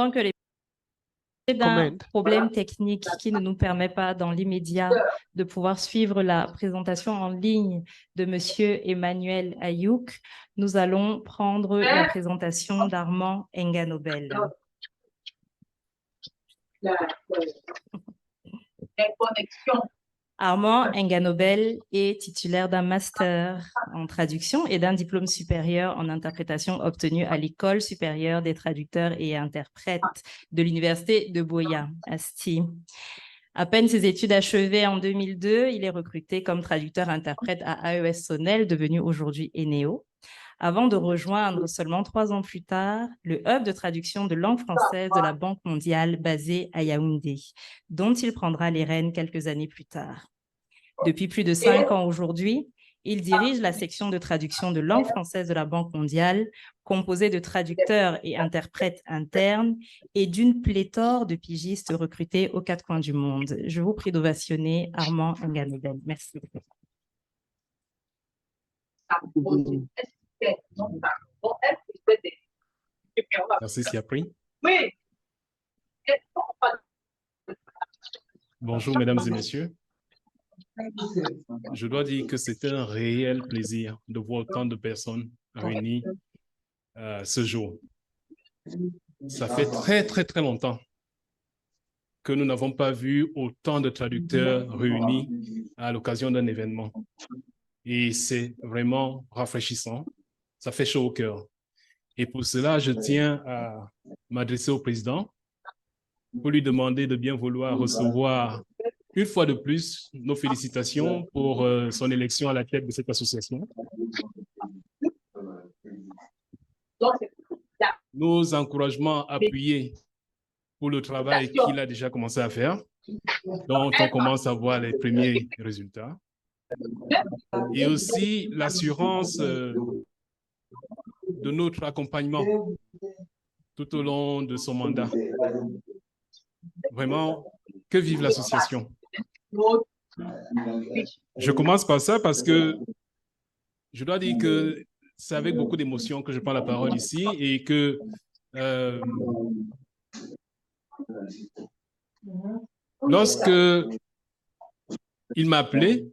que les d'un problème technique qui ne nous permet pas dans l'immédiat de pouvoir suivre la présentation en ligne de Monsieur Emmanuel Ayouk, nous allons prendre la présentation d'Armand Enganobel. Armand Enganobel est titulaire d'un master en traduction et d'un diplôme supérieur en interprétation obtenu à l'École supérieure des traducteurs et interprètes de l'Université de Boya, Asti. À peine ses études achevées en 2002, il est recruté comme traducteur-interprète à AES Sonnel, devenu aujourd'hui Eneo, avant de rejoindre seulement 3 ans plus tard le hub de traduction de langue française de la Banque mondiale basé à Yaoundé, dont il prendra les rênes quelques années plus tard. Depuis plus de 5 ans aujourd'hui, il dirige la section de traduction de langue française de la Banque mondiale, composée de traducteurs et interprètes internes et d'une pléthore de pigistes recrutés aux 4 coins du monde. Je vous prie d'ovationner Armand Enganobel. Merci. Merci, Siapri. Bonjour, mesdames et messieurs. Je dois dire que c'est un réel plaisir de voir autant de personnes réunies ce jour. Ça fait très longtemps que nous n'avons pas vu autant de traducteurs réunis à l'occasion d'un événement. Et c'est vraiment rafraîchissant. Ça fait chaud au cœur. Et pour cela, je tiens à m'adresser au président pour lui demander de bien vouloir recevoir une fois de plus nos félicitations pour son élection à la tête de cette association. Nos encouragements appuyés pour le travail qu'il a déjà commencé à faire, dont on commence à voir les premiers résultats. Et aussi l'assurance de notre accompagnement tout au long de son mandat. Vraiment, que vive l'association. Je commence par ça parce que je dois dire que c'est avec beaucoup d'émotion que je prends la parole ici et que lorsque il m'a appelé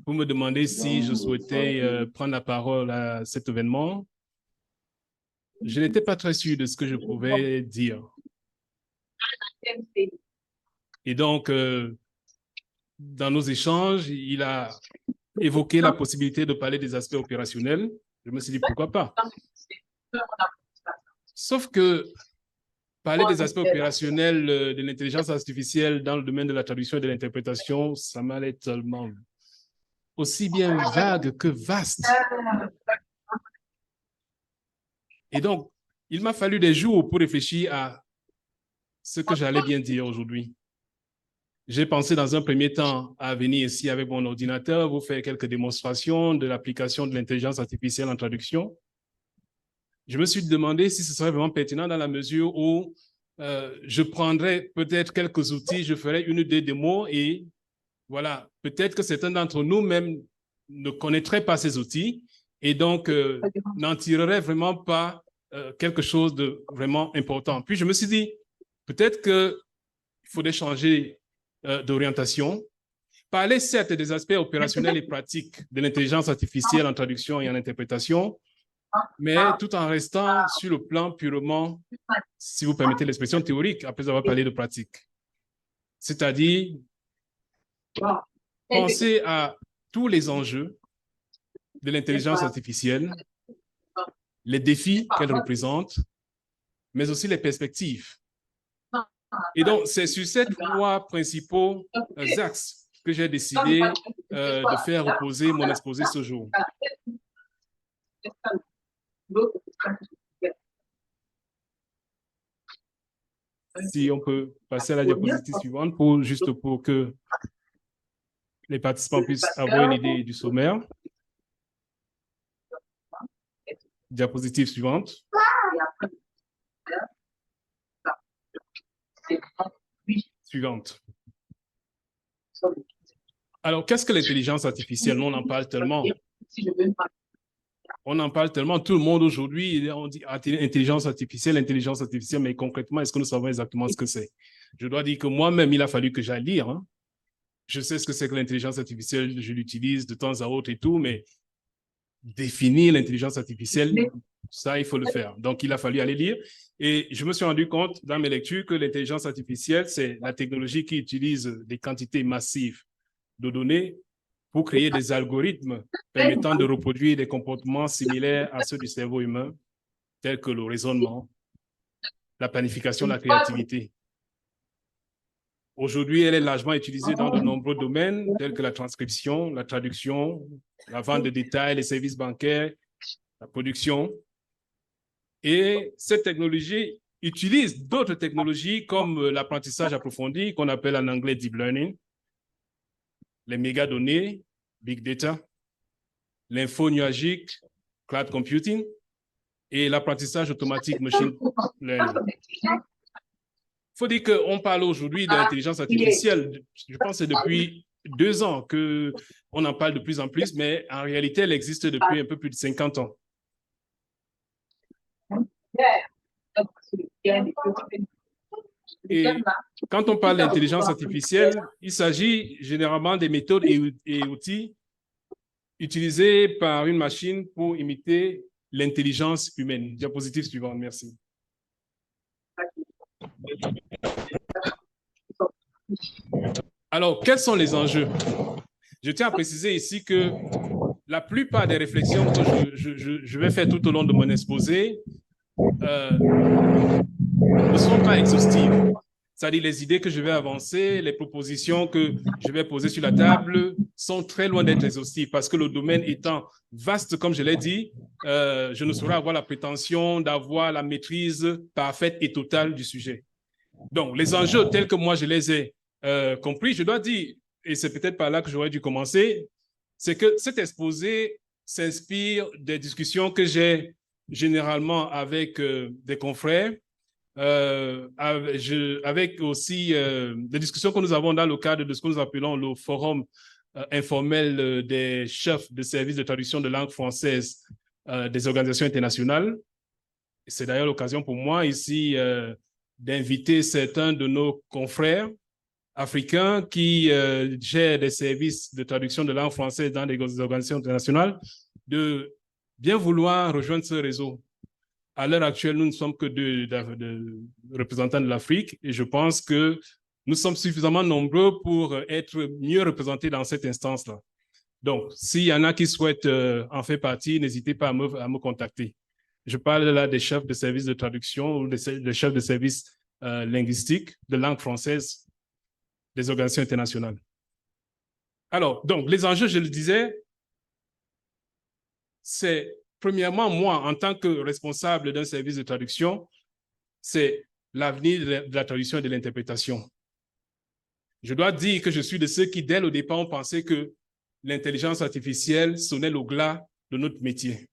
pour me demander si je souhaitais prendre la parole à cet événement, je n'étais pas très sûr de ce que je pouvais dire. Et donc, dans nos échanges, il a évoqué la possibilité de parler des aspects opérationnels. Je me suis dit, pourquoi pas? Sauf que parler des aspects opérationnels de l'intelligence artificielle dans le domaine de la traduction et de l'interprétation, ça m'allait tellement aussi bien vague que vaste. Et donc, il m'a fallu des jours pour réfléchir à ce que j'allais bien dire aujourd'hui. J'ai pensé dans un premier temps à venir ici avec mon ordinateur, vous faire quelques démonstrations de l'application de l'intelligence artificielle en traduction. Je me suis demandé si ce serait vraiment pertinent dans la mesure où je prendrais peut-être quelques outils, je ferais une ou deux démos et voilà, peut-être que certains d'entre nous même ne connaîtraient pas ces outils et donc n'en tireraient vraiment pas quelque chose de vraiment important. Puis je me suis dit, peut-être qu'il faudrait changer d'orientation, parler certes des aspects opérationnels et pratiques de l'intelligence artificielle en traduction et en interprétation, mais tout en restant sur le plan purement, si vous permettez l'expression théorique, après avoir parlé de pratique. C'est-à-dire, penser à tous les enjeux de l'intelligence artificielle, les défis qu'elle représente, mais aussi les perspectives. Et donc, c'est sur ces 3 principaux axes que j'ai décidé de faire reposer mon exposé ce jour. Si on peut passer à la diapositive suivante, juste pour que les participants puissent avoir une idée du sommaire. Diapositive suivante. Suivante. Alors, qu'est-ce que l'intelligence artificielle? Nous, on en parle tellement. On en parle tellement, tout le monde aujourd'hui, on dit intelligence artificielle, mais concrètement, est-ce que nous savons exactement ce que c'est? Je dois dire que moi-même, il a fallu que j'aille lire. Hein. Je sais ce que c'est que l'intelligence artificielle, je l'utilise de temps à autre et tout, mais définir l'intelligence artificielle, ça, il faut le faire. Donc, il a fallu aller lire. Et je me suis rendu compte dans mes lectures que l'intelligence artificielle, c'est la technologie qui utilise des quantités massives de données pour créer des algorithmes permettant de reproduire des comportements similaires à ceux du cerveau humain, tels que le raisonnement, la planification, la créativité. Aujourd'hui, elle est largement utilisée dans de nombreux domaines, tels que la transcription, la traduction, la vente de détails, les services bancaires, la production. Et cette technologie utilise d'autres technologies comme l'apprentissage approfondi, qu'on appelle en anglais deep learning, les mégadonnées, big data, l'info nuagique, cloud computing, et l'apprentissage automatique, machine learning. Il faut dire qu'on parle aujourd'hui de l'intelligence artificielle. Je pense que c'est depuis 2 ans qu'on en parle de plus en plus, mais en réalité, elle existe depuis un peu plus de 50 ans. Et quand on parle d'intelligence artificielle, il s'agit généralement des méthodes et outils utilisés par une machine pour imiter l'intelligence humaine. Diapositive suivante, merci. Alors, quels sont les enjeux? Je tiens à préciser ici que la plupart des réflexions que je vais faire tout au long de mon exposé ne sont pas exhaustives. C'est-à-dire les idées que je vais avancer, les propositions que je vais poser sur la table sont très loin d'être exhaustives parce que le domaine étant vaste, comme je l'ai dit, je ne saurais avoir la prétention d'avoir la maîtrise parfaite et totale du sujet. Donc, les enjeux tels que moi je les ai compris, je dois dire, et c'est peut-être par là que j'aurais dû commencer, c'est que cet exposé s'inspire des discussions que j'ai généralement avec des confrères, avec aussi des discussions que nous avons dans le cadre de ce que nous appelons le forum informel des chefs de services de traduction de langue française des organisations internationales. C'est d'ailleurs l'occasion pour moi ici d'inviter certains de nos confrères africains qui gèrent des services de traduction de langue française dans des organisations internationales de bien vouloir rejoindre ce réseau. À l'heure actuelle, nous ne sommes que deux représentants de l'Afrique et je pense que nous sommes suffisamment nombreux pour être mieux représentés dans cette instance-là. Donc, s'il y en a qui souhaitent en faire partie, n'hésitez pas à me contacter. Je parle là des chefs de services de traduction ou des chefs de services linguistiques de langue française des organisations internationales. Alors, donc, les enjeux, je le disais, c'est premièrement, moi, en tant que responsable d'un service de traduction, c'est l'avenir de la traduction et de l'interprétation. Je dois dire que je suis de ceux qui, dès le départ, ont pensé que l'intelligence artificielle sonnait le glas de notre métier.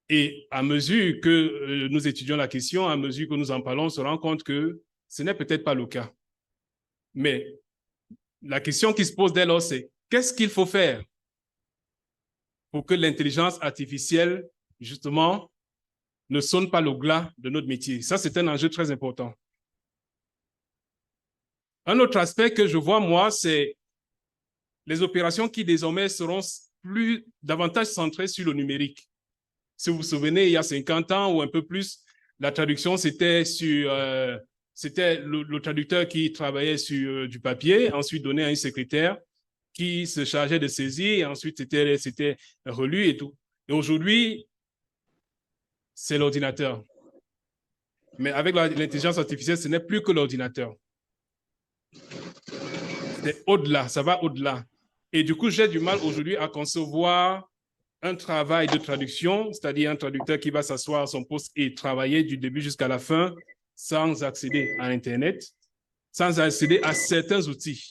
Et à mesure que nous étudions la question, à mesure que nous en parlons, on se rend compte que ce n'est peut-être pas le cas. Mais la question qui se pose dès lors, c'est qu'est-ce qu'il faut faire pour que l'intelligence artificielle, justement, ne sonne pas le glas de notre métier? Ça, c'est un enjeu très important. Un autre aspect que je vois, moi, c'est les opérations qui désormais seront davantage centrées sur le numérique. Si vous vous souvenez, il y a 50 ans ou un peu plus, la traduction, c'était le traducteur qui travaillait sur du papier, ensuite donné à un secrétaire qui se chargeait de saisir, et ensuite c'était relu et tout. Et aujourd'hui, c'est l'ordinateur. Mais avec l'intelligence artificielle, ce n'est plus que l'ordinateur. C'est au-delà, ça va au-delà. Et du coup, j'ai du mal aujourd'hui à concevoir un travail de traduction, c'est-à-dire un traducteur qui va s'asseoir à son poste et travailler du début jusqu'à la fin sans accéder à Internet, sans accéder à certains outils.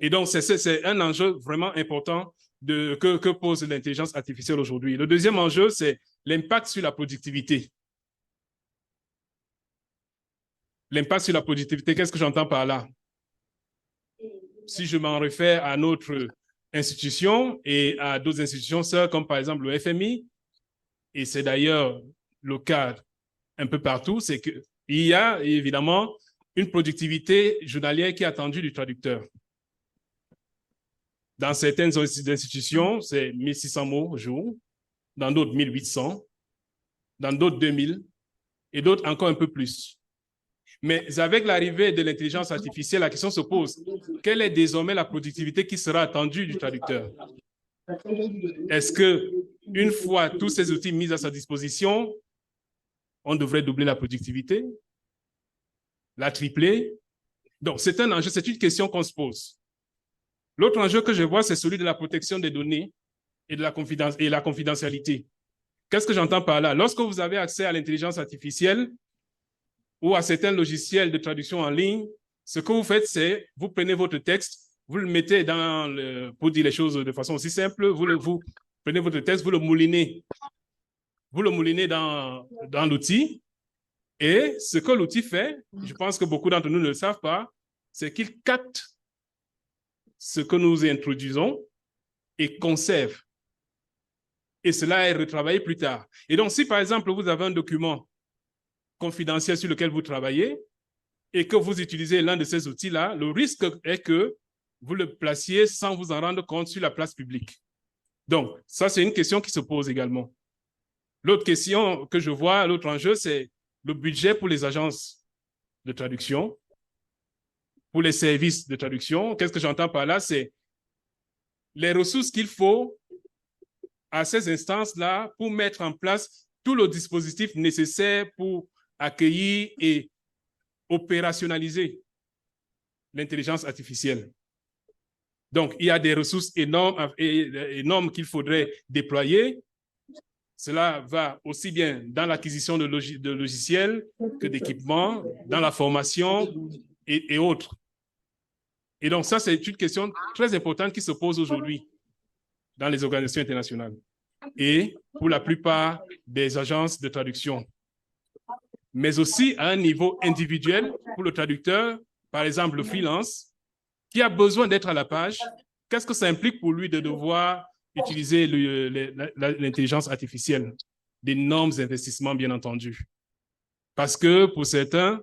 Et donc, c'est un enjeu vraiment important que pose l'intelligence artificielle aujourd'hui. Le deuxième enjeu, c'est l'impact sur la productivité. L'impact sur la productivité, qu'est-ce que j'entends par là? Si je m'en réfère à notre institutions et à d'autres institutions sœurs, comme par exemple le FMI, et c'est d'ailleurs le cas un peu partout, c'est qu'il y a évidemment une productivité journalière qui est attendue du traducteur. Dans certaines institutions, c'est 1600 mots au jour, dans d'autres 1800, dans d'autres 2000, et d'autres encore un peu plus. Mais avec l'arrivée de l'intelligence artificielle, la question se pose, quelle est désormais la productivité qui sera attendue du traducteur? Est-ce qu'une fois tous ces outils mis à sa disposition, on devrait doubler la productivité, la tripler? Donc, c'est un enjeu, c'est une question qu'on se pose. L'autre enjeu que je vois, c'est celui de la protection des données et de la confidentialité. Qu'est-ce que j'entends par là? Lorsque vous avez accès à l'intelligence artificielle ou à certains logiciels de traduction en ligne, ce que vous faites, c'est vous prenez votre texte, vous le mettez pour dire les choses de façon aussi simple, vous prenez votre texte, vous le moulinez dans l'outil, et ce que l'outil fait, je pense que beaucoup d'entre nous ne le savent pas, c'est qu'il capte ce que nous introduisons et conserve. Et cela est retravaillé plus tard. Et donc, si par exemple, vous avez un document confidentiel sur lequel vous travaillez et que vous utilisez l'un de ces outils-là, le risque est que vous le placiez sans vous en rendre compte sur la place publique. Donc, ça, c'est une question qui se pose également. L'autre question que je vois, l'autre enjeu, c'est le budget pour les agences de traduction, pour les services de traduction. Qu'est-ce que j'entends par là? C'est les ressources qu'il faut à ces instances-là pour mettre en place tout le dispositif nécessaire pour accueillir et opérationnaliser l'intelligence artificielle. Donc, il y a des ressources énormes qu'il faudrait déployer. Cela va aussi bien dans l'acquisition de logiciels que d'équipements, dans la formation et autres. Et donc, ça, c'est une question très importante qui se pose aujourd'hui dans les organisations internationales et pour la plupart des agences de traduction. Mais aussi à un niveau individuel pour le traducteur, par exemple le freelance, qui a besoin d'être à la page. Qu'est-ce que ça implique pour lui de devoir utiliser l'intelligence artificielle? D'énormes investissements, bien entendu. Parce que pour certains,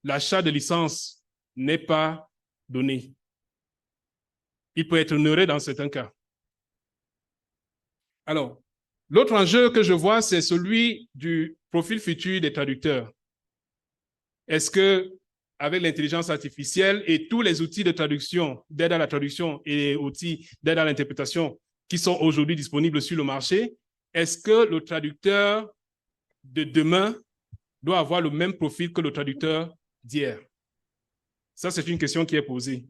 l'achat de licence n'est pas donné. Il peut être honoré dans certains cas. Alors, l'autre enjeu que je vois, c'est celui du profil futur des traducteurs. Est-ce que, avec l'intelligence artificielle et tous les outils de traduction, d'aide à la traduction et outils d'aide à l'interprétation qui sont aujourd'hui disponibles sur le marché, est-ce que le traducteur de demain doit avoir le même profil que le traducteur d'hier? Ça, c'est une question qui est posée.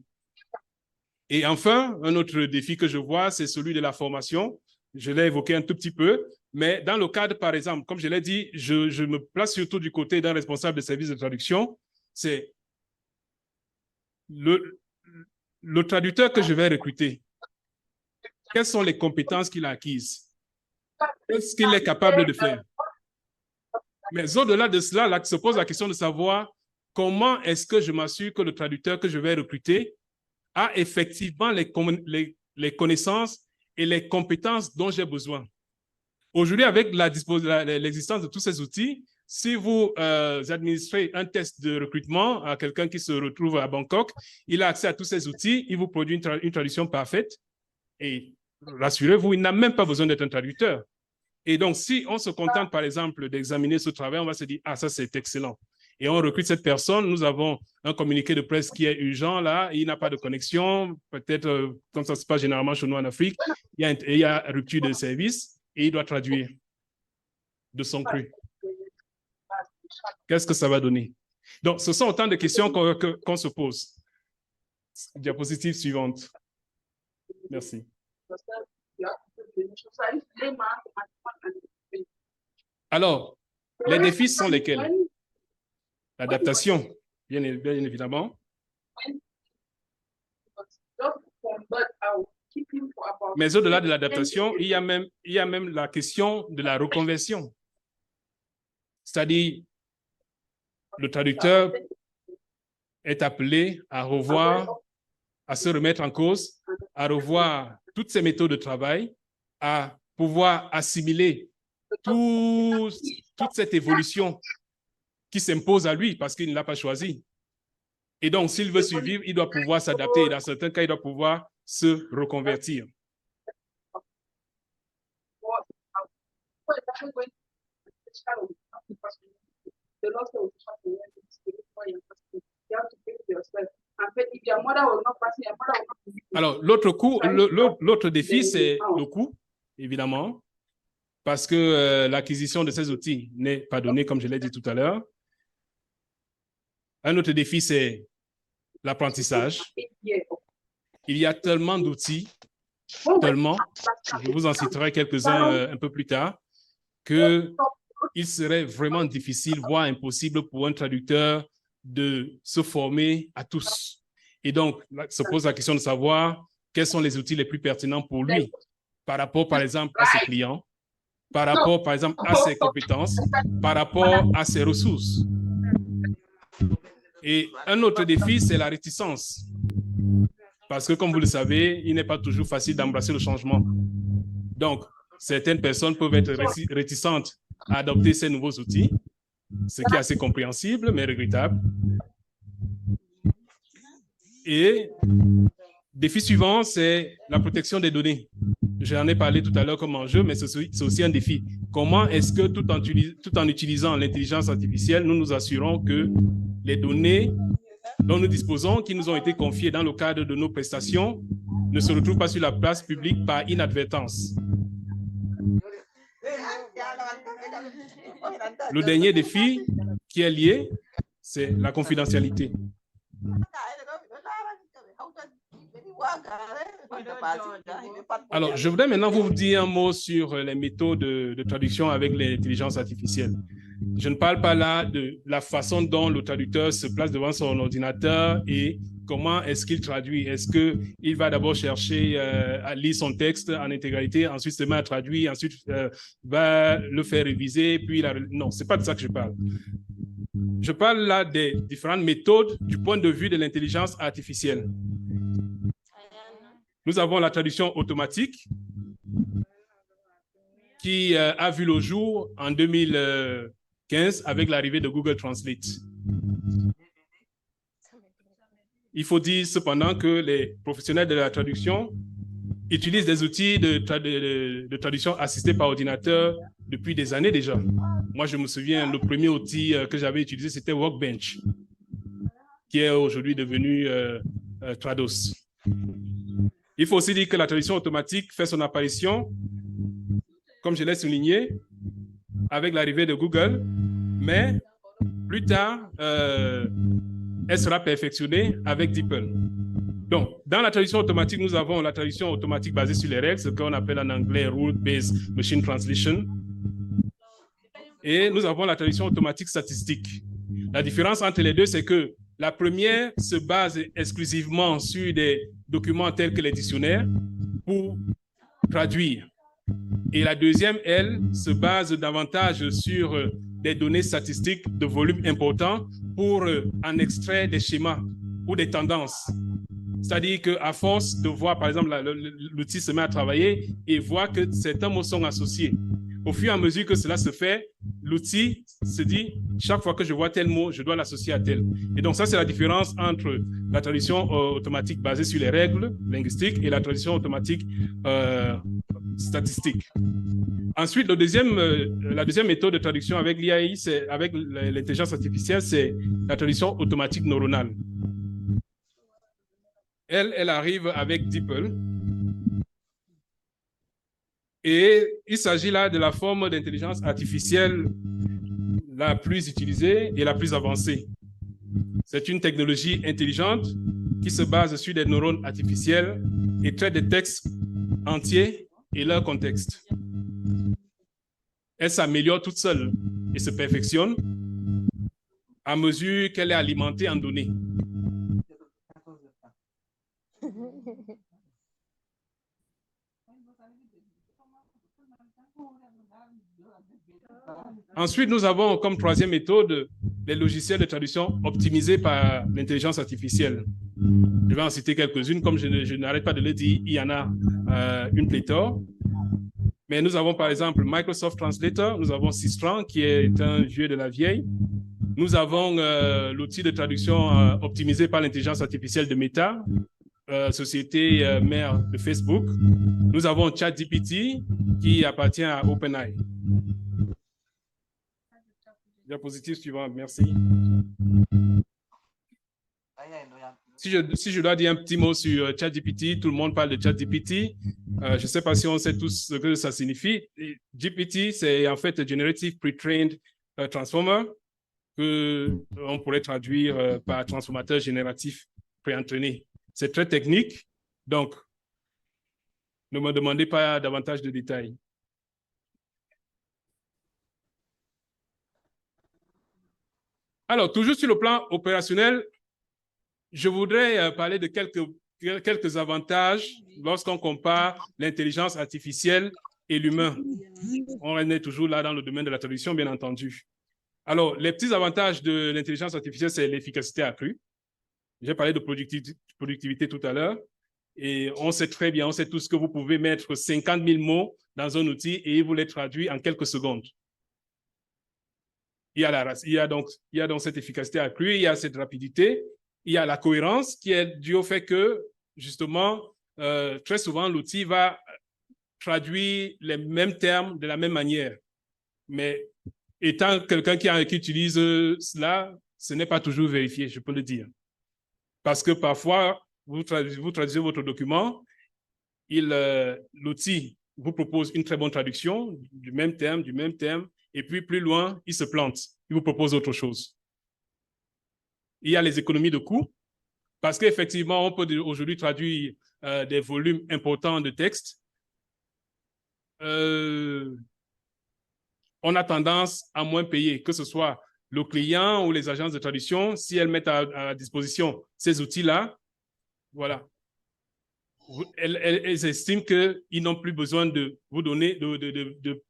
Et enfin, un autre défi que je vois, c'est celui de la formation. Je l'ai évoqué un tout petit peu, mais dans le cadre, par exemple, comme je l'ai dit, je me place surtout du côté d'un responsable de service de traduction. C'est le traducteur que je vais recruter. Quelles sont les compétences qu'il a acquises? Qu'est-ce qu'il est capable de faire? Mais au-delà de cela, là, se pose la question de savoir comment est-ce que je m'assure que le traducteur que je vais recruter a effectivement les connaissances et les compétences dont j'ai besoin. Aujourd'hui, avec l'existence de tous ces outils, si vous administrez un test de recrutement à quelqu'un qui se retrouve à Bangkok, il a accès à tous ces outils, il vous produit une traduction parfaite et rassurez-vous, il n'a même pas besoin d'être un traducteur. Et donc, si on se contente, par exemple, d'examiner ce travail, on va se dire, ah, ça, c'est excellent. Et on recrute cette personne, nous avons un communiqué de presse qui est urgent là, il n'a pas de connexion, peut-être comme ça se passe généralement chez nous en Afrique, il y a rupture de service et il doit traduire de son cru. Qu'est-ce que ça va donner? Donc, ce sont autant de questions qu'on se pose. Diapositive suivante. Merci. Alors, les défis sont lesquels? L'adaptation, bien évidemment. Mais au-delà de l'adaptation, il y a même la question de la reconversion. C'est-à-dire, le traducteur est appelé à revoir à se remettre en cause, à revoir toutes ses méthodes de travail, à pouvoir assimiler toute cette évolution qui s'impose à lui parce qu'il ne l'a pas choisi. Et donc, s'il veut survivre, il doit pouvoir s'adapter et dans certains cas, il doit pouvoir se reconvertir. Alors, l'autre défi, c'est le coût, évidemment, parce que l'acquisition de ces outils n'est pas donnée, comme je l'ai dit tout à l'heure. Un autre défi, c'est l'apprentissage. Il y a tellement d'outils, tellement, je vous en citerai quelques-uns un peu plus tard, qu'il serait vraiment difficile, voire impossible pour un traducteur de se former à tous. Et donc, là, se pose la question de savoir quels sont les outils les plus pertinents pour lui par rapport, par exemple, à ses clients, par rapport, par exemple, à ses compétences, par rapport à ses ressources. Et un autre défi, c'est la réticence. Parce que, comme vous le savez, il n'est pas toujours facile d'embrasser le changement. Donc, certaines personnes peuvent être réticentes à adopter ces nouveaux outils, ce qui est assez compréhensible, mais regrettable. Et défi suivant, c'est la protection des données. J'en ai parlé tout à l'heure comme enjeu, mais c'est aussi un défi. Comment est-ce que tout en utilisant l'intelligence artificielle, nous nous assurons que les données dont nous disposons, qui nous ont été confiées dans le cadre de nos prestations, ne se retrouvent pas sur la place publique par inadvertance. Le dernier défi qui est lié, c'est la confidentialité. Alors, je voudrais maintenant vous dire un mot sur les méthodes de traduction avec l'intelligence artificielle. Je ne parle pas là de la façon dont le traducteur se place devant son ordinateur et comment est-ce qu'il traduit. Est-ce qu'il va d'abord chercher à lire son texte en intégralité, ensuite se met à traduire, ensuite va le faire réviser, puis non, ce n'est pas de ça que je parle. Je parle là des différentes méthodes du point de vue de l'intelligence artificielle. Nous avons la traduction automatique qui a vu le jour en 2015 avec l'arrivée de Google Translate. Il faut dire cependant que les professionnels de la traduction utilisent des outils de traduction assistés par ordinateur depuis des années déjà. Moi, je me souviens, le premier outil que j'avais utilisé, c'était Workbench, qui est aujourd'hui devenu Trados. Il faut aussi dire que la traduction automatique fait son apparition, comme je l'ai souligné, avec l'arrivée de Google, mais plus tard, elle sera perfectionnée avec DeepL. Donc, dans la traduction automatique, nous avons la traduction automatique basée sur les règles, ce qu'on appelle en anglais Rule-Based Machine Translation. Et nous avons la traduction automatique statistique. La différence entre les deux, c'est que la première se base exclusivement sur des documents tels que les dictionnaires pour traduire. Et la deuxième, elle, se base davantage sur des données statistiques de volume important pour en extraire des schémas ou des tendances. C'est-à-dire qu'à force de voir, par exemple, l'outil se met à travailler et voit que certains mots sont associés. Au fur et à mesure que cela se fait, l'outil se dit, chaque fois que je vois tel mot, je dois l'associer à tel. Et donc ça, c'est la différence entre la traduction automatique basée sur les règles linguistiques et la traduction automatique statistique. Ensuite, la deuxième méthode de traduction avec l'IAI, avec l'intelligence artificielle, c'est la traduction automatique neuronale. Elle arrive avec DeepL. Et il s'agit là de la forme d'intelligence artificielle la plus utilisée et la plus avancée. C'est une technologie intelligente qui se base sur des neurones artificiels et traite des textes entiers et leur contexte. Elle s'améliore toute seule et se perfectionne à mesure qu'elle est alimentée en données. Ensuite, nous avons comme troisième méthode les logiciels de traduction optimisés par l'intelligence artificielle. Je vais en citer quelques-unes, comme je n'arrête pas de le dire, il y en a une pléthore. Mais nous avons par exemple Microsoft Translator, nous avons Sistran qui est un vieux de la vieille. Nous avons l'outil de traduction optimisé par l'intelligence artificielle de Meta, société mère de Facebook. Nous avons ChatGPT qui appartient à OpenAI. Diapositive suivante, merci. Si je dois dire un petit mot sur ChatGPT, tout le monde parle de ChatGPT. Je ne sais pas si on sait tous ce que ça signifie. GPT, c'est en fait Generative Pre-trained Transformer, qu'on pourrait traduire par transformateur génératif pré-entraîné. C'est très technique, donc ne me demandez pas davantage de détails. Alors, toujours sur le plan opérationnel, je voudrais parler de quelques avantages lorsqu'on compare l'intelligence artificielle et l'humain. On est toujours là dans le domaine de la traduction, bien entendu. Alors, les petits avantages de l'intelligence artificielle, c'est l'efficacité accrue. J'ai parlé de productivité tout à l'heure. Et on sait très bien, on sait tous que vous pouvez mettre 50 000 mots dans un outil et il vous les traduit en quelques secondes. Il y a donc cette efficacité accrue, il y a cette rapidité, il y a la cohérence qui est due au fait que, justement, très souvent, l'outil va traduire les mêmes termes de la même manière. Mais étant quelqu'un qui utilise cela, ce n'est pas toujours vérifié, je peux le dire. Parce que parfois, vous traduisez votre document, l'outil vous propose une très bonne traduction du même terme, et puis plus loin, il se plante, il vous propose autre chose. Il y a les économies de coûts, parce qu'effectivement, on peut aujourd'hui traduire des volumes importants de texte. On a tendance à moins payer, que ce soit le client ou les agences de traduction, si elles mettent à disposition ces outils-là, voilà. Elles estiment qu'ils n'ont plus besoin de vous donner, de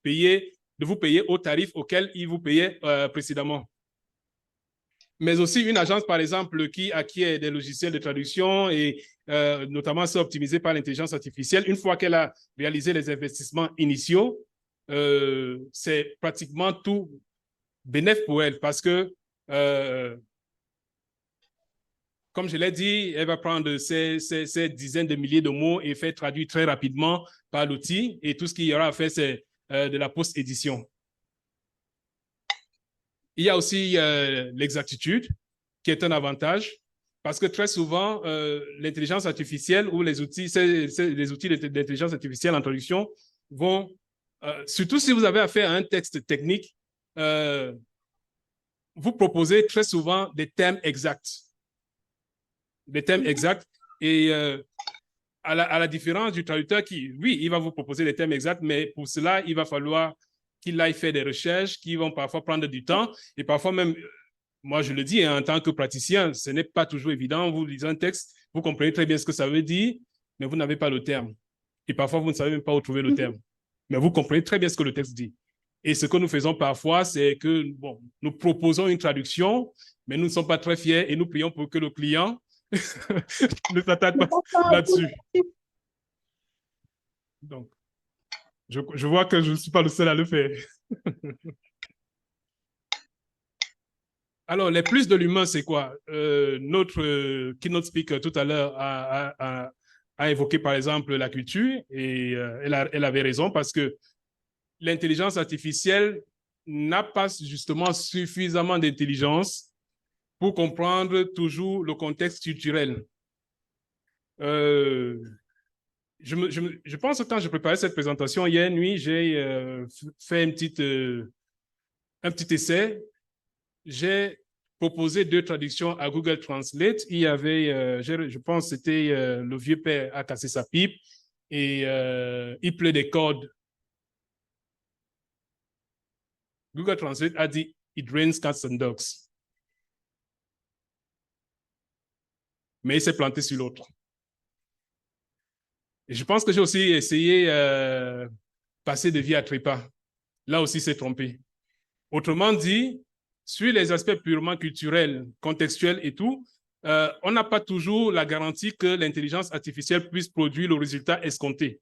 vous payer au tarif auquel ils vous payaient précédemment. Mais aussi une agence, par exemple, qui acquiert des logiciels de traduction et notamment c'est optimisé par l'intelligence artificielle, une fois qu'elle a réalisé les investissements initiaux, c'est pratiquement tout bénéfique pour elle parce que comme je l'ai dit, elle va prendre ces dizaines de milliers de mots et faire traduire très rapidement par l'outil. Et tout ce qu'il y aura à faire, c'est de la post-édition. Il y a aussi l'exactitude, qui est un avantage, parce que très souvent, l'intelligence artificielle ou les outils d'intelligence artificielle en traduction vont, surtout si vous avez affaire à un texte technique, vous proposez très souvent des termes exacts. Des termes exacts et à la différence du traducteur qui, oui, il va vous proposer des termes exacts, mais pour cela, il va falloir qu'il aille faire des recherches qui vont parfois prendre du temps et parfois même, moi je le dis, hein, en tant que praticien, ce n'est pas toujours évident. Vous lisez un texte, vous comprenez très bien ce que ça veut dire, mais vous n'avez pas le terme. Et parfois, vous ne savez même pas où trouver le terme. Mais vous comprenez très bien ce que le texte dit. Et ce que nous faisons parfois, c'est que, bon, nous proposons une traduction, mais nous ne sommes pas très fiers et nous prions pour que le client ne s'attaque pas là-dessus. Donc, je vois que je ne suis pas le seul à le faire. Alors, les plus de l'humain, c'est quoi? Notre keynote speaker tout à l'heure a évoqué, par exemple, la culture et elle avait raison parce que l'intelligence artificielle n'a pas justement suffisamment d'intelligence pour comprendre toujours le contexte culturel. Je pense que quand je préparais cette présentation hier nuit, j'ai fait un petit essai. J'ai proposé 2 traductions à Google Translate. Il y avait, je pense que c'était le vieux père a cassé sa pipe et il pleut des cordes. Google Translate a dit « It rains cats and dogs ». Mais il s'est planté sur l'autre. Et je pense que j'ai aussi essayé passer de vie à trépas. Là aussi, c'est trompé. Autrement dit, sur les aspects purement culturels, contextuels et tout, on n'a pas toujours la garantie que l'intelligence artificielle puisse produire le résultat escompté.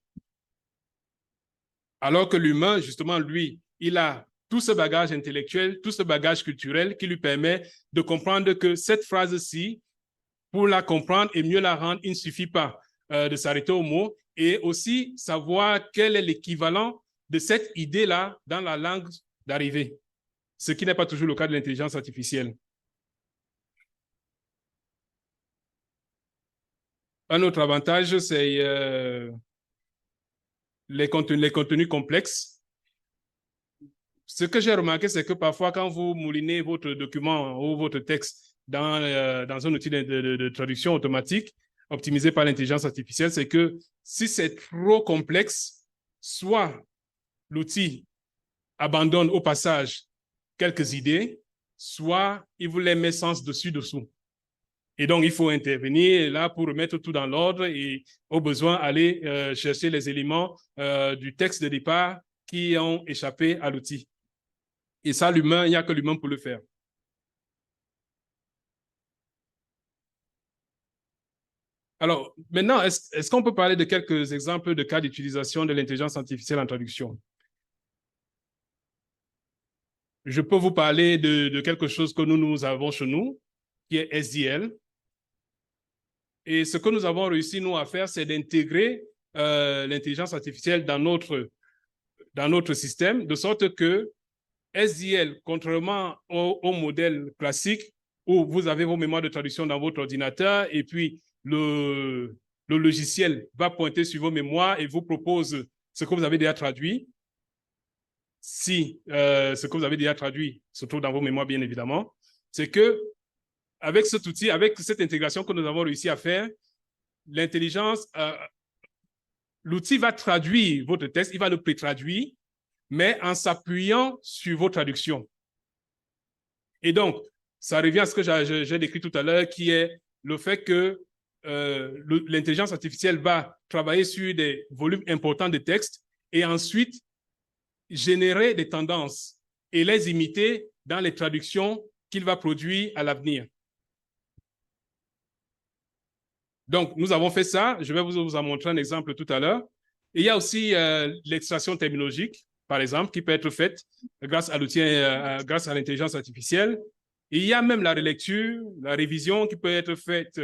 Alors que l'humain, justement, lui, il a tout ce bagage intellectuel, tout ce bagage culturel qui lui permet de comprendre que cette phrase-ci, pour la comprendre et mieux la rendre, il ne suffit pas de s'arrêter au mot et aussi savoir quel est l'équivalent de cette idée-là dans la langue d'arrivée, ce qui n'est pas toujours le cas de l'intelligence artificielle. Un autre avantage, c'est les contenus complexes. Ce que j'ai remarqué, c'est que parfois, quand vous moulinez votre document ou votre texte dans un outil de traduction automatique optimisé par l'intelligence artificielle, c'est que si c'est trop complexe, soit l'outil abandonne au passage quelques idées, soit il vous les met sens dessus-dessous. Et donc, il faut intervenir là pour remettre tout dans l'ordre et au besoin aller chercher les éléments du texte de départ qui ont échappé à l'outil. Et ça, l'humain, il n'y a que l'humain pour le faire. Alors, maintenant, est-ce qu'on peut parler de quelques exemples de cas d'utilisation de l'intelligence artificielle en traduction? Je peux vous parler de quelque chose que nous avons chez nous, qui est SDL. Et ce que nous avons réussi, nous, à faire, c'est d'intégrer l'intelligence artificielle dans notre système, de sorte que SDL, contrairement au modèle classique, où vous avez vos mémoires de traduction dans votre ordinateur, et puis le logiciel va pointer sur vos mémoires et vous propose ce que vous avez déjà traduit. Si ce que vous avez déjà traduit se trouve dans vos mémoires, bien évidemment, c'est que avec cet outil, avec cette intégration que nous avons réussi à faire, l'intelligence, l'outil va traduire votre texte, il va le pré-traduire, mais en s'appuyant sur vos traductions. Et donc, ça revient à ce que j'ai décrit tout à l'heure, qui est le fait que l'intelligence artificielle va travailler sur des volumes importants de texte et ensuite générer des tendances et les imiter dans les traductions qu'il va produire à l'avenir. Donc, nous avons fait ça. Je vais vous en montrer un exemple tout à l'heure. Il y a aussi l'extraction terminologique, par exemple, qui peut être faite grâce à l'outil, grâce à l'intelligence artificielle. Et il y a même la relecture, la révision qui peut être faite,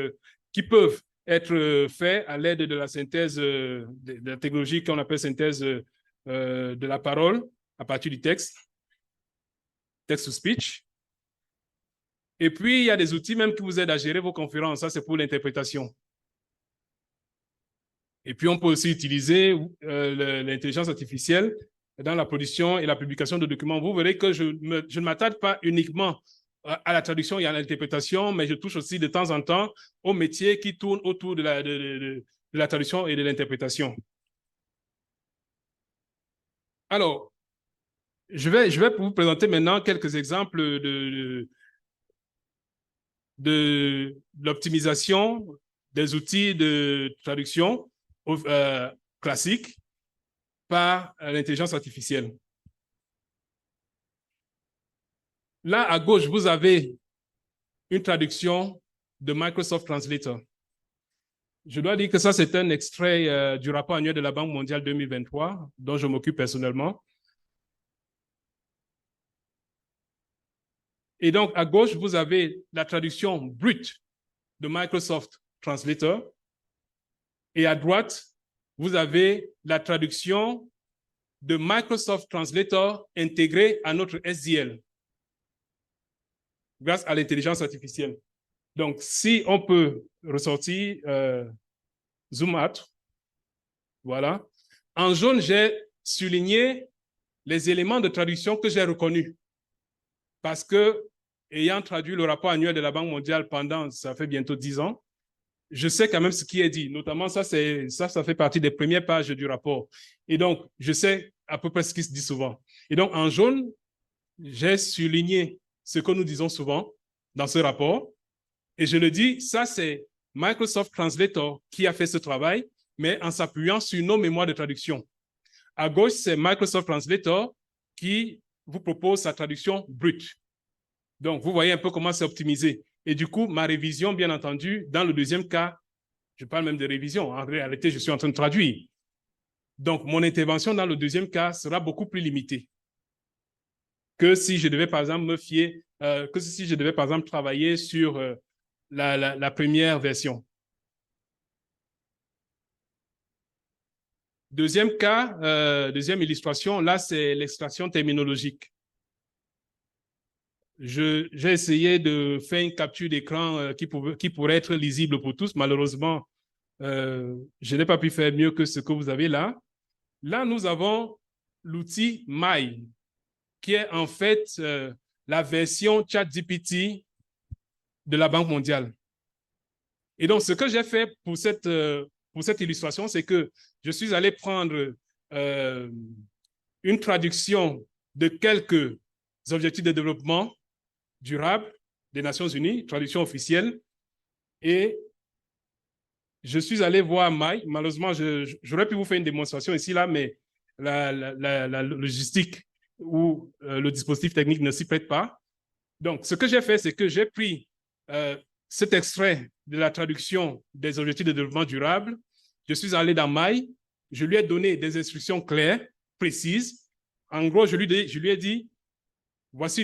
qui peuvent être faits à l'aide de la synthèse, de la technologie qu'on appelle synthèse de la parole à partir du texte, text-to-speech. Et puis, il y a des outils même qui vous aident à gérer vos conférences. Ça, c'est pour l'interprétation. Et puis, on peut aussi utiliser l'intelligence artificielle dans la production et la publication de documents. Vous verrez que je ne m'attarde pas uniquement à la traduction et à l'interprétation, mais je touche aussi de temps en temps aux métiers qui tournent autour de la traduction et de l'interprétation. Alors, je vais vous présenter maintenant quelques exemples de l'optimisation des outils de traduction classiques par l'intelligence artificielle. Là, à gauche, vous avez une traduction de Microsoft Translator. Je dois dire que ça, c'est un extrait du rapport annuel de la Banque mondiale 2023, dont je m'occupe personnellement. Et donc, à gauche, vous avez la traduction brute de Microsoft Translator. Et à droite, vous avez la traduction de Microsoft Translator intégrée à notre SDL grâce à l'intelligence artificielle. Donc, si on peut ressortir Zoom out, voilà. En jaune, j'ai souligné les éléments de traduction que j'ai reconnus. Parce que, ayant traduit le rapport annuel de la Banque mondiale pendant, ça fait bientôt 10 ans, je sais quand même ce qui est dit. Notamment, ça fait partie des premières pages du rapport. Et donc, je sais à peu près ce qui se dit souvent. Et donc, en jaune, j'ai souligné ce que nous disons souvent dans ce rapport. Et je le dis, ça, c'est Microsoft Translator qui a fait ce travail, mais en s'appuyant sur nos mémoires de traduction. À gauche, c'est Microsoft Translator qui vous propose sa traduction brute. Donc, vous voyez un peu comment c'est optimisé. Et du coup, ma révision, bien entendu, dans le deuxième cas, je parle même de révision. En réalité, je suis en train de traduire. Donc, mon intervention dans le deuxième cas sera beaucoup plus limitée que si je devais, par exemple, me fier, que si je devais, par exemple, travailler sur la première version. Deuxième cas, deuxième illustration, là, c'est l'extraction terminologique. J'ai essayé de faire une capture d'écran qui pourrait être lisible pour tous. Malheureusement, je n'ai pas pu faire mieux que ce que vous avez là. Là, nous avons l'outil My, qui est en fait la version ChatGPT de la Banque mondiale. Et donc, ce que j'ai fait pour cette illustration, c'est que je suis allé prendre une traduction de quelques objectifs de développement durable des Nations Unies, traduction officielle, et je suis allé voir Mike. Malheureusement, j'aurais pu vous faire une démonstration ici, là, mais la logistique ou le dispositif technique ne s'y prête pas. Donc, ce que j'ai fait, c'est que j'ai pris cet extrait de la traduction des objectifs de développement durable. Je suis allé dans Maï, je lui ai donné des instructions claires, précises. En gros, je lui ai dit, voici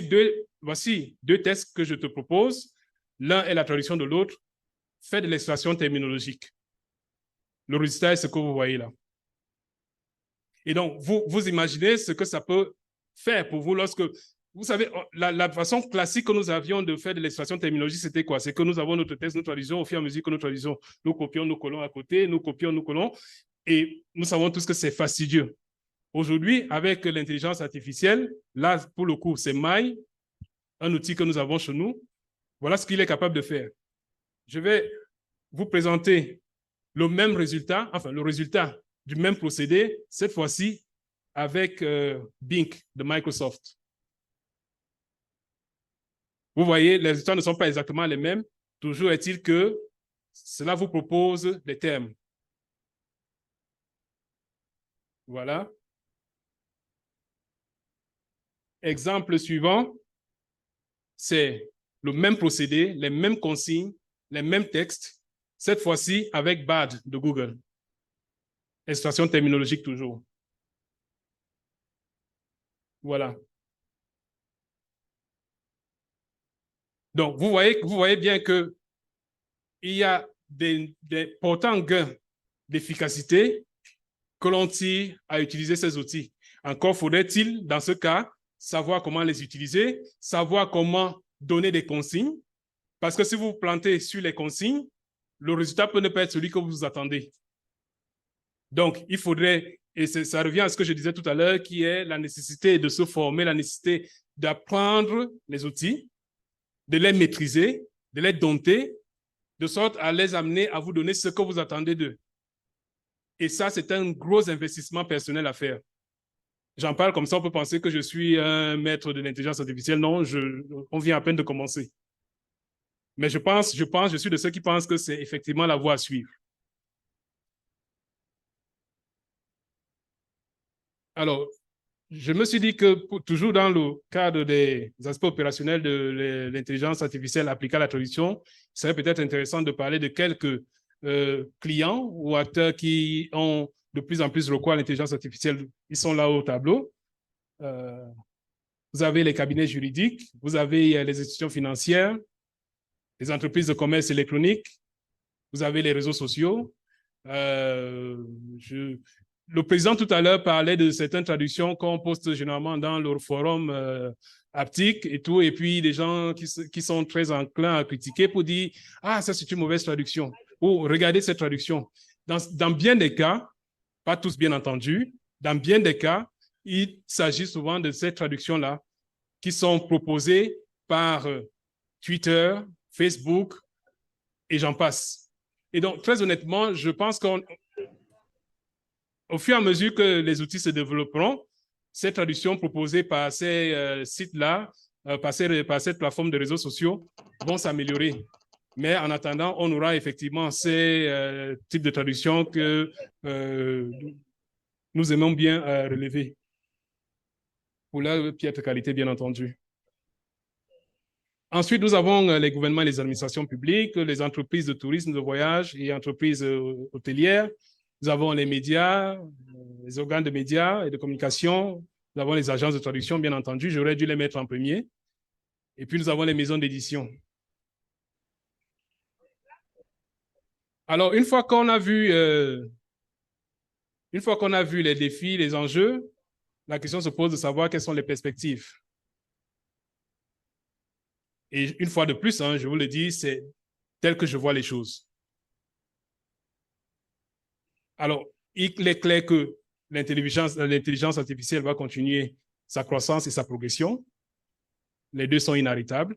deux textes que je te propose. L'un est la traduction de l'autre. Fais de l'extraction terminologique. Le résultat est ce que vous voyez là. Et donc, vous imaginez ce que ça peut faire pour vous lorsque... Vous savez, la façon classique que nous avions de faire de l'extraction terminologique, c'était quoi? C'est que nous avons notre texte, nous traduisons, au fur et à mesure que nous traduisons, nous copions, nous collons à côté, nous copions, nous collons, et nous savons tous que c'est fastidieux. Aujourd'hui, avec l'intelligence artificielle, là, pour le coup, c'est My, un outil que nous avons chez nous. Voilà ce qu'il est capable de faire. Je vais vous présenter le même résultat, enfin, le résultat du même procédé, cette fois-ci avec Bing de Microsoft. Vous voyez, les résultats ne sont pas exactement les mêmes. Toujours est-il que cela vous propose des termes. Voilà. Exemple suivant, c'est le même procédé, les mêmes consignes, les mêmes textes, cette fois-ci avec BAD de Google. Extraction terminologique toujours. Voilà. Donc, vous voyez bien que il y a des importants gains d'efficacité que l'on tire à utiliser ces outils. Encore faudrait-il, dans ce cas, savoir comment les utiliser, savoir comment donner des consignes, parce que si vous vous plantez sur les consignes, le résultat peut ne pas être celui que vous attendez. Donc, il faudrait, et ça revient à ce que je disais tout à l'heure, qui est la nécessité de se former, la nécessité d'apprendre les outils, de les maîtriser, de les dompter, de sorte à les amener à vous donner ce que vous attendez d'eux. Et ça, c'est un gros investissement personnel à faire. J'en parle comme ça, on peut penser que je suis un maître de l'intelligence artificielle. Non, on vient à peine de commencer. Mais je suis de ceux qui pensent que c'est effectivement la voie à suivre. Alors, je me suis dit que toujours dans le cadre des aspects opérationnels de l'intelligence artificielle appliquée à la traduction, il serait peut-être intéressant de parler de quelques clients ou acteurs qui ont de plus en plus recours à l'intelligence artificielle. Ils sont là au tableau. Vous avez les cabinets juridiques, vous avez les institutions financières, les entreprises de commerce électronique, vous avez les réseaux sociaux. Le président tout à l'heure parlait de certaines traductions qu'on poste généralement dans leur forum haptique et tout, et puis des gens qui sont très enclins à critiquer pour dire « Ah, ça c'est une mauvaise traduction » ou « Regardez cette traduction ». Dans bien des cas, pas tous bien entendu, dans bien des cas, il s'agit souvent de ces traductions-là qui sont proposées par Twitter, Facebook et j'en passe. Et donc, très honnêtement, je pense qu'au fur et à mesure que les outils se développeront, ces traductions proposées par ces sites-là, par cette plateforme de réseaux sociaux, vont s'améliorer. Mais en attendant, on aura effectivement ces types de traductions que nous aimons bien relever, pour leur piètre qualité, bien entendu. Ensuite, nous avons les gouvernements et les administrations publiques, les entreprises de tourisme, de voyage et entreprises hôtelières. Nous avons les médias, les organes de médias et de communication. Nous avons les agences de traduction, bien entendu. J'aurais dû les mettre en premier. Et puis, nous avons les maisons d'édition. Alors, une fois qu'on a vu les défis, les enjeux, la question se pose de savoir quelles sont les perspectives. Et une fois de plus, hein, je vous le dis, c'est tel que je vois les choses. Alors, il est clair que l'intelligence artificielle va continuer sa croissance et sa progression. Les deux sont inarrêtables.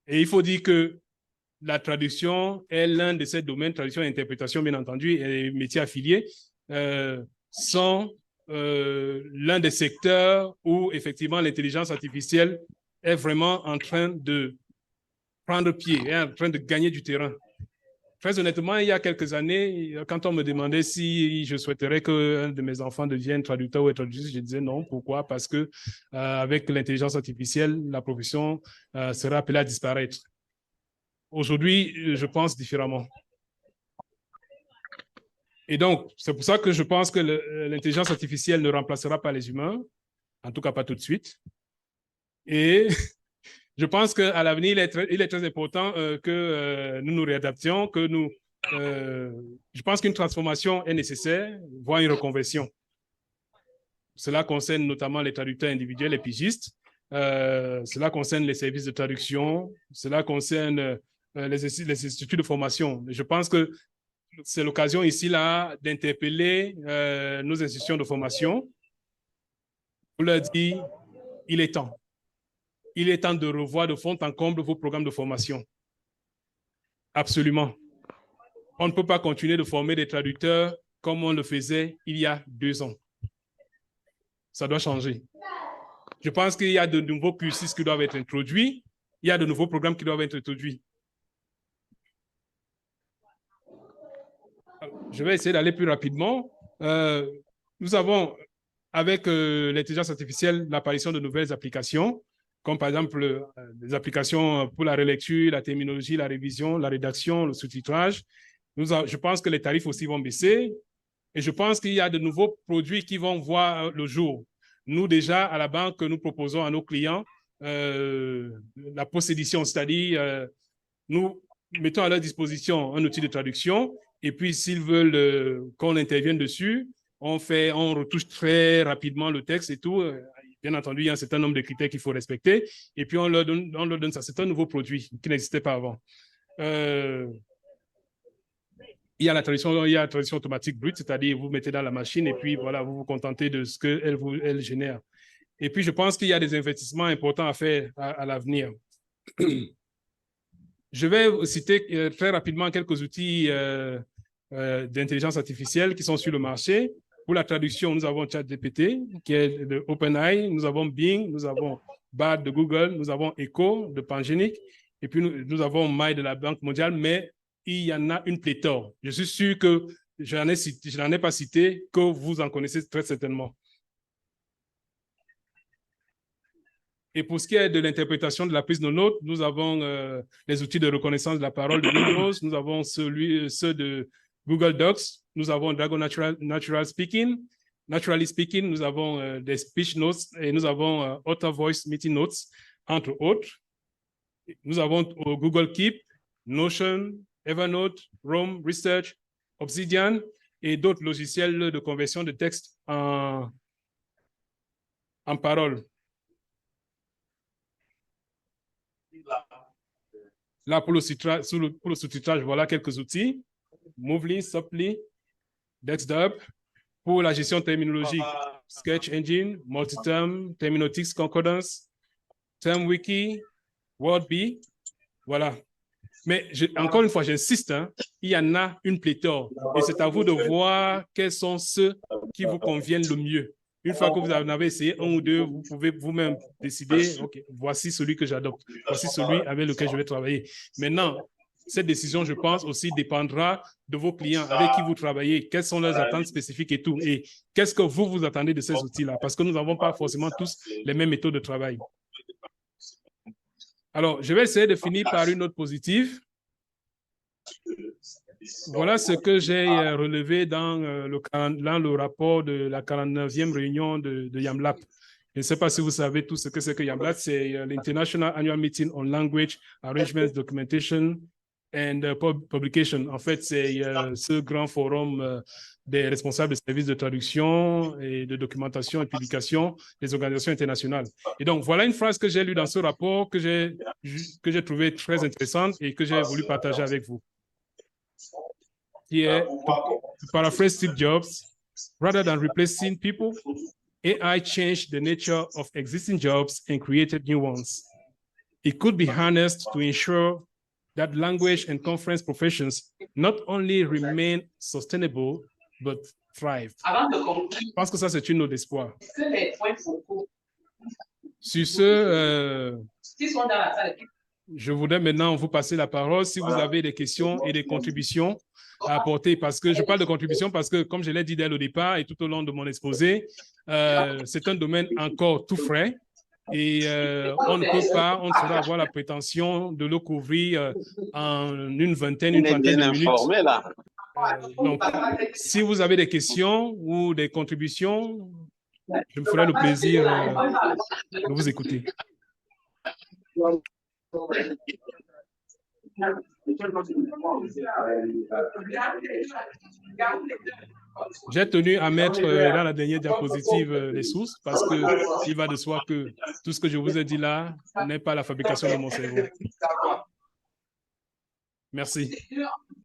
Et il faut dire que la traduction est l'un de ces domaines, traduction et interprétation, bien entendu, et les métiers affiliés sont l'un des secteurs où, effectivement, l'intelligence artificielle est vraiment en train de prendre pied, est en train de gagner du terrain. Très honnêtement, il y a quelques années, quand on me demandait si je souhaiterais qu'un de mes enfants devienne traducteur ou traductrice, je disais non. Pourquoi? Parce que avec l'intelligence artificielle, la profession sera appelée à disparaître. Aujourd'hui, je pense différemment. Et donc, c'est pour ça que je pense que l'intelligence artificielle ne remplacera pas les humains, en tout cas pas tout de suite. Et je pense qu'à l'avenir, il est très important que nous nous réadaptions, que nous... je pense qu'une transformation est nécessaire, voire une reconversion. Cela concerne notamment les traducteurs individuels, les pigistes. Cela concerne les services de traduction. Cela concerne les instituts de formation. Je pense que c'est l'occasion ici là d'interpeller nos institutions de formation pour leur dire il est temps. Il est temps de revoir de fond en comble vos programmes de formation. Absolument. On ne peut pas continuer de former des traducteurs comme on le faisait il y a 2 ans. Ça doit changer. Je pense qu'il y a de nouveaux cursus qui doivent être introduits. Il y a de nouveaux programmes qui doivent être introduits. Je vais essayer d'aller plus rapidement. Nous avons, avec l'intelligence artificielle, l'apparition de nouvelles applications, comme par exemple des applications pour la relecture, la terminologie, la révision, la rédaction, le sous-titrage. Je pense que les tarifs aussi vont baisser. Et je pense qu'il y a de nouveaux produits qui vont voir le jour. Nous, déjà, à la banque, nous proposons à nos clients la post-édition, c'est-à-dire nous mettons à leur disposition un outil de traduction et puis s'ils veulent qu'on intervienne dessus, on retouche très rapidement le texte et tout. Bien entendu, il y a un certain nombre de critères qu'il faut respecter et puis on leur donne ça. C'est un nouveau produit qui n'existait pas avant. Il y a la traduction automatique brute, c'est-à-dire vous mettez dans la machine et puis voilà, vous vous contentez de ce qu'elle génère. Et puis, je pense qu'il y a des investissements importants à faire à l'avenir. Je vais citer très rapidement quelques outils d'intelligence artificielle qui sont sur le marché. Pour la traduction, nous avons ChatGPT, qui est de OpenAI, nous avons Bing, nous avons Bard de Google, nous avons Echo de Pangenic, et puis nous avons My de la Banque mondiale, mais il y en a une pléthore. Je suis sûr que je n'en ai pas cité, que vous en connaissez très certainement. Et pour ce qui est de l'interprétation de la prise de notes, nous avons les outils de reconnaissance de la parole de Windows, nous avons ceux de Google Docs, nous avons Dragon Naturally Speaking, nous avons des Speech Notes et nous avons Auto Voice Meeting Notes, entre autres. Nous avons Google Keep, Notion, Evernote, Roam Research, Obsidian et d'autres logiciels de conversion de texte en parole. Là, pour le sous-titrage, voilà quelques outils. Movely, Suply, Dexdub. Pour la gestion terminologique, Sketch Engine, Multiterm, Terminotix Concordance, TermWiki, WordBee. Voilà. Mais encore une fois, j'insiste, hein, il y en a une pléthore. Et c'est à vous de voir quels sont ceux qui vous conviennent le mieux. Une fois que vous en avez essayé un ou deux, vous pouvez vous-même décider, OK, voici celui que j'adopte, voici celui avec lequel je vais travailler. Maintenant, cette décision, je pense, aussi dépendra de vos clients avec qui vous travaillez, quelles sont leurs attentes spécifiques et tout, et qu'est-ce que vous attendez de ces outils-là, parce que nous n'avons pas forcément tous les mêmes méthodes de travail. Alors, je vais essayer de finir par une note positive. Voilà ce que j'ai relevé dans le rapport de la 49e réunion de YAMLAP. Je ne sais pas si vous savez tout ce que c'est que YAMLAP. C'est l'International Annual Meeting on Language, Arrangements, Documentation and Publication. En fait, c'est ce grand forum des responsables des services de traduction et de documentation et publication des organisations internationales. Et donc, voilà une phrase que j'ai lue dans ce rapport que j'ai trouvé très intéressante et que j'ai voulu partager avec vous. Qui est, to paraphrase Steve Jobs, rather than replacing people, AI changed the nature of existing jobs and created new ones. It could be harnessed to ensure that language and conference professions not only remain sustainable, but thrive. Je pense que ça, c'est une note d'espoir. Sur ce, je voudrais maintenant vous passer la parole si vous avez des questions et des contributions à apporter, parce que je parle de contribution parce que, comme je l'ai dit dès le départ et tout au long de mon exposé, c'est un domaine encore tout frais et on ne peut pas, on ne saurait avoir la prétention de le couvrir en une trentaine de minutes. Donc, si vous avez des questions ou des contributions, je me ferai le plaisir de vous écouter. J'ai tenu à mettre dans la dernière diapositive les sources parce qu'il va de soi que tout ce que je vous ai dit là n'est pas la fabrication de mon cerveau. Merci.